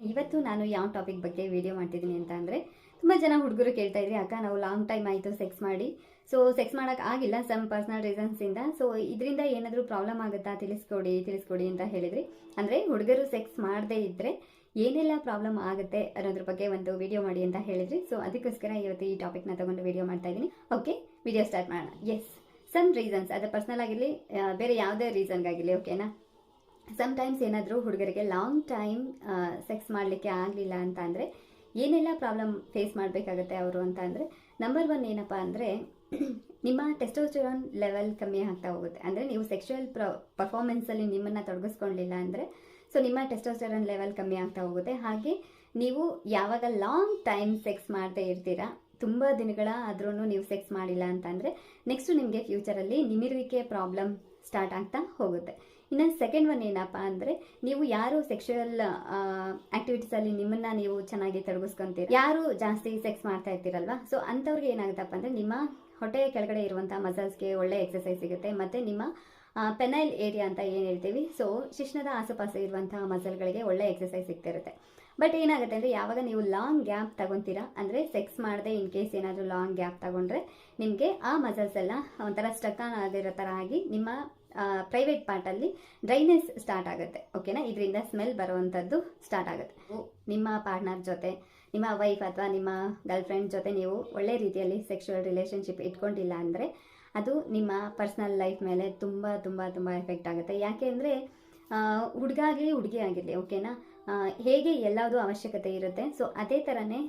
ಇವತ್ತು ನಾನು ಯಾವ ಟಾಪಿಕ್ ಬಗ್ಗೆ ವಿಡಿಯೋ ಮಾಡ್ತಿದ್ದೀನಿ ಅಂತ ಅಂದರೆ, ತುಂಬ ಜನ ಹುಡುಗರು ಕೇಳ್ತಾ ಇದ್ರಿ, ಅಕ್ಕ ನಾವು ಲಾಂಗ್ ಟೈಮ್ ಆಯಿತು ಸೆಕ್ಸ್ ಮಾಡಿ, ಸೊ ಸೆಕ್ಸ್ ಮಾಡೋಕೆ ಆಗಿಲ್ಲ ಸಮ್ ಪರ್ಸ್ನಲ್ ರೀಸನ್ಸಿಂದ, ಸೊ ಇದರಿಂದ ಏನಾದರೂ ಪ್ರಾಬ್ಲಮ್ ಆಗುತ್ತಾ ತಿಳಿಸ್ಕೊಡಿ ಅಂತ ಹೇಳಿದ್ರಿ. ಅಂದರೆ ಹುಡುಗರು ಸೆಕ್ಸ್ ಮಾಡದೇ ಇದ್ದರೆ ಏನೆಲ್ಲ ಪ್ರಾಬ್ಲಮ್ ಆಗುತ್ತೆ ಅನ್ನೋದ್ರ ಬಗ್ಗೆ ಒಂದು ವಿಡಿಯೋ ಮಾಡಿ ಅಂತ ಹೇಳಿದ್ರಿ. ಸೊ ಅದಕ್ಕೋಸ್ಕರ ಇವತ್ತು ಈ ಟಾಪಿಕ್ನ ತಗೊಂಡು ವಿಡಿಯೋ ಮಾಡ್ತಾ ಇದ್ದೀನಿ. ಓಕೆ, ವಿಡಿಯೋ ಸ್ಟಾರ್ಟ್ ಮಾಡೋಣ. ಎಸ್, ಸಮ್ ರೀಸನ್ಸ್, ಅದು ಪರ್ಸ್ನಲ್ ಆಗಿರಲಿ ಬೇರೆ ಯಾವುದೇ ರೀಸನ್ಗಾಗಿರಲಿ, ಓಕೆನಾ. ಸಮ್ಟೈಮ್ಸ್ ಏನಾದರೂ ಹುಡುಗರಿಗೆ ಲಾಂಗ್ ಟೈಮ್ ಸೆಕ್ಸ್ ಮಾಡಲಿಕ್ಕೆ ಆಗಲಿಲ್ಲ ಅಂತ ಅಂದರೆ ಏನೆಲ್ಲ ಪ್ರಾಬ್ಲಮ್ ಫೇಸ್ ಮಾಡಬೇಕಾಗತ್ತೆ ಅವರು ಅಂತ ಅಂದರೆ, ನಂಬರ್ ಒನ್ ಏನಪ್ಪ ಅಂದರೆ ನಿಮ್ಮ ಟೆಸ್ಟೋಸ್ಟೆರಾನ್ ಲೆವೆಲ್ ಕಮ್ಮಿ ಆಗ್ತಾ ಹೋಗುತ್ತೆ. ಅಂದರೆ ನೀವು ಸೆಕ್ಷುವಲ್ ಪರ್ಫಾರ್ಮೆನ್ಸಲ್ಲಿ ನಿಮ್ಮನ್ನು ತೊಡಗಿಸ್ಕೊಳ್ಳಿಲ್ಲ ಅಂದರೆ ಸೊ ನಿಮ್ಮ ಟೆಸ್ಟೋಸ್ಟೆರಾನ್ ಲೆವೆಲ್ ಕಮ್ಮಿ ಆಗ್ತಾ ಹೋಗುತ್ತೆ. ಹಾಗೆ ನೀವು ಯಾವಾಗ ಲಾಂಗ್ ಟೈಮ್ ಸೆಕ್ಸ್ ಮಾಡದೇ ಇರ್ತೀರಾ, ತುಂಬ ದಿನಗಳ ಆದ್ರೂ ನೀವು ಸೆಕ್ಸ್ ಮಾಡಿಲ್ಲ ಅಂತಂದರೆ ನೆಕ್ಸ್ಟು ನಿಮಗೆ ಫ್ಯೂಚರಲ್ಲಿ ನಿಮಿರುವಿಕೆ ಪ್ರಾಬ್ಲಮ್ ಸ್ಟಾರ್ಟ್ ಆಗ್ತಾ ಹೋಗುತ್ತೆ. ಇನ್ನು ಸೆಕೆಂಡ್ ಒನ್ ಏನಪ್ಪ ಅಂದರೆ, ನೀವು ಯಾರು ಸೆಕ್ಷುವಲ್ ಆ್ಯಕ್ಟಿವಿಟೀಸಲ್ಲಿ ನಿಮ್ಮನ್ನು ನೀವು ಚೆನ್ನಾಗಿ ತೊಡಗಿಸ್ಕೊತೀರಿ, ಯಾರು ಜಾಸ್ತಿ ಸೆಕ್ಸ್ ಮಾಡ್ತಾ ಇರ್ತೀರಲ್ವ, ಸೊ ಅಂಥವ್ರಿಗೆ ಏನಾಗುತ್ತಪ್ಪ ಅಂದರೆ ನಿಮ್ಮ ಹೊಟ್ಟೆಯ ಕೆಳಗಡೆ ಇರುವಂಥ ಮಸಲ್ಸ್ಗೆ ಒಳ್ಳೆ ಎಕ್ಸಸೈಸ್ ಸಿಗುತ್ತೆ. ಮತ್ತು ನಿಮ್ಮ ಪೆನೈಲ್ ಏರಿಯಾ ಅಂತ ಏನು ಹೇಳ್ತೀವಿ, ಸೊ ಶಿಶ್ನದ ಆಸುಪಾಸು ಇರುವಂತಹ ಮಸಲ್ಗಳಿಗೆ ಒಳ್ಳೆ ಎಕ್ಸಸೈಸ್ ಸಿಗ್ತಿರುತ್ತೆ. ಬಟ್ ಏನಾಗುತ್ತೆ ಅಂದರೆ, ಯಾವಾಗ ನೀವು ಲಾಂಗ್ ಗ್ಯಾಪ್ ತಗೊತೀರಾ, ಅಂದರೆ ಸೆಕ್ಸ್ ಮಾಡದೆ ಇನ್ ಕೇಸ್ ಏನಾದರೂ ಲಾಂಗ್ ಗ್ಯಾಪ್ ತಗೊಂಡ್ರೆ ನಿಮಗೆ ಆ ಮಸಲ್ಸ್ ಎಲ್ಲ ಒಂಥರ ಸ್ಟಕ್ ಆಗಿರೋ ಥರ ಆಗಿ ನಿಮ್ಮ ಪ್ರೈವೇಟ್ ಪಾರ್ಟಲ್ಲಿ ಡ್ರೈನೆಸ್ ಸ್ಟಾರ್ಟ್ ಆಗುತ್ತೆ, ಓಕೆನಾ. ಇದರಿಂದ ಸ್ಮೆಲ್ ಬರುವಂಥದ್ದು ಸ್ಟಾರ್ಟ್ ಆಗುತ್ತೆ. ನಿಮ್ಮ ಪಾರ್ಟ್ನರ್ ಜೊತೆ, ನಿಮ್ಮ ವೈಫ್ ಅಥವಾ ನಿಮ್ಮ ಗರ್ಲ್ ಫ್ರೆಂಡ್ ಜೊತೆ ನೀವು ಒಳ್ಳೆ ರೀತಿಯಲ್ಲಿ ಸೆಕ್ಷುವಲ್ ರಿಲೇಷನ್ಶಿಪ್ ಇಟ್ಕೊಂಡಿಲ್ಲ ಅಂದರೆ ಅದು ನಿಮ್ಮ ಪರ್ಸ್ನಲ್ ಲೈಫ್ ಮೇಲೆ ತುಂಬ ತುಂಬ ತುಂಬ ಎಫೆಕ್ಟ್ ಆಗುತ್ತೆ. ಯಾಕೆ ಅಂದರೆ ಹುಡುಗ ಆಗಲಿ ಹುಡುಗಿ ಆಗಿರಲಿ, ಓಕೆನಾ, ಹೇಗೆ ಎಲ್ಲದೂ ಅವಶ್ಯಕತೆ ಇರುತ್ತೆ, ಸೊ ಅದೇ ಥರನೇ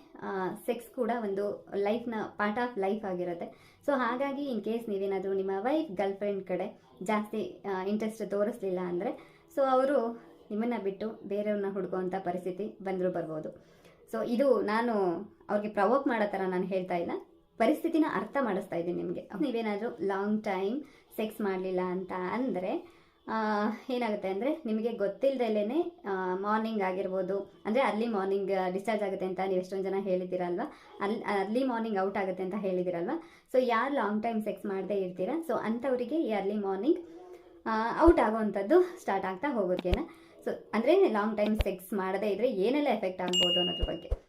ಸೆಕ್ಸ್ ಕೂಡ ಒಂದು ಲೈಫ್ನ ಪಾರ್ಟ್ ಆಫ್ ಲೈಫ್ ಆಗಿರುತ್ತೆ. ಸೊ ಹಾಗಾಗಿ ಇನ್ ಕೇಸ್ ನೀವೇನಾದರೂ ನಿಮ್ಮ ವೈಫ್ ಗರ್ಲ್ ಫ್ರೆಂಡ್ ಕಡೆ ಜಾಸ್ತಿ ಇಂಟ್ರೆಸ್ಟ್ ತೋರಿಸ್ಲಿಲ್ಲ ಅಂದರೆ ಸೊ ಅವರು ನಿಮ್ಮನ್ನು ಬಿಟ್ಟು ಬೇರೆಯವ್ರನ್ನ ಹುಡುಕುವಂಥ ಪರಿಸ್ಥಿತಿ ಬರ್ಬೋದು. ಸೊ ಇದು ನಾನು ಅವ್ರಿಗೆ ಪ್ರವೋಕ್ ಮಾಡೋ ಥರ ನಾನು ಹೇಳ್ತಾ ಇಲ್ಲ, ಪರಿಸ್ಥಿತಿನ ಅರ್ಥ ಮಾಡಿಸ್ತಾ ಇದ್ದೀನಿ ನಿಮಗೆ. ನೀವೇನಾದರೂ ಲಾಂಗ್ ಟೈಮ್ ಸೆಕ್ಸ್ ಮಾಡಲಿಲ್ಲ ಅಂತ ಅಂದರೆ ಏನಾಗುತ್ತೆ ಅಂದರೆ, ನಿಮಗೆ ಗೊತ್ತಿಲ್ಲದಲೇ ಮಾರ್ನಿಂಗ್ ಆಗಿರ್ಬೋದು, ಅಂದರೆ ಅರ್ಲಿ ಮಾರ್ನಿಂಗ್ ಡಿಸ್ಚಾರ್ಜ್ ಆಗುತ್ತೆ ಅಂತ ನೀವು ಎಷ್ಟೊಂದು ಜನ ಹೇಳಿದ್ದೀರಲ್ವ, ಅರ್ಲಿ ಮಾರ್ನಿಂಗ್ ಔಟ್ ಆಗುತ್ತೆ ಅಂತ ಹೇಳಿದ್ದೀರಲ್ವ. ಸೊ ಯಾರು ಲಾಂಗ್ ಟೈಮ್ ಸೆಕ್ಸ್ ಮಾಡದೇ ಇರ್ತೀರಾ, ಸೊ ಅಂಥವರಿಗೆ ಈ ಅರ್ಲಿ ಮಾರ್ನಿಂಗ್ ಔಟ್ ಆಗೋವಂಥದ್ದು ಸ್ಟಾರ್ಟ್ ಆಗ್ತಾ ಹೋಗೋದಕ್ಕೇನ. ಸೊ ಅಂದರೆ ಲಾಂಗ್ ಟೈಮ್ ಸೆಕ್ಸ್ ಮಾಡದೇ ಇದ್ದರೆ ಏನೆಲ್ಲ ಎಫೆಕ್ಟ್ ಆಗ್ಬೋದು ಅನ್ನೋದ್ರ ಬಗ್ಗೆ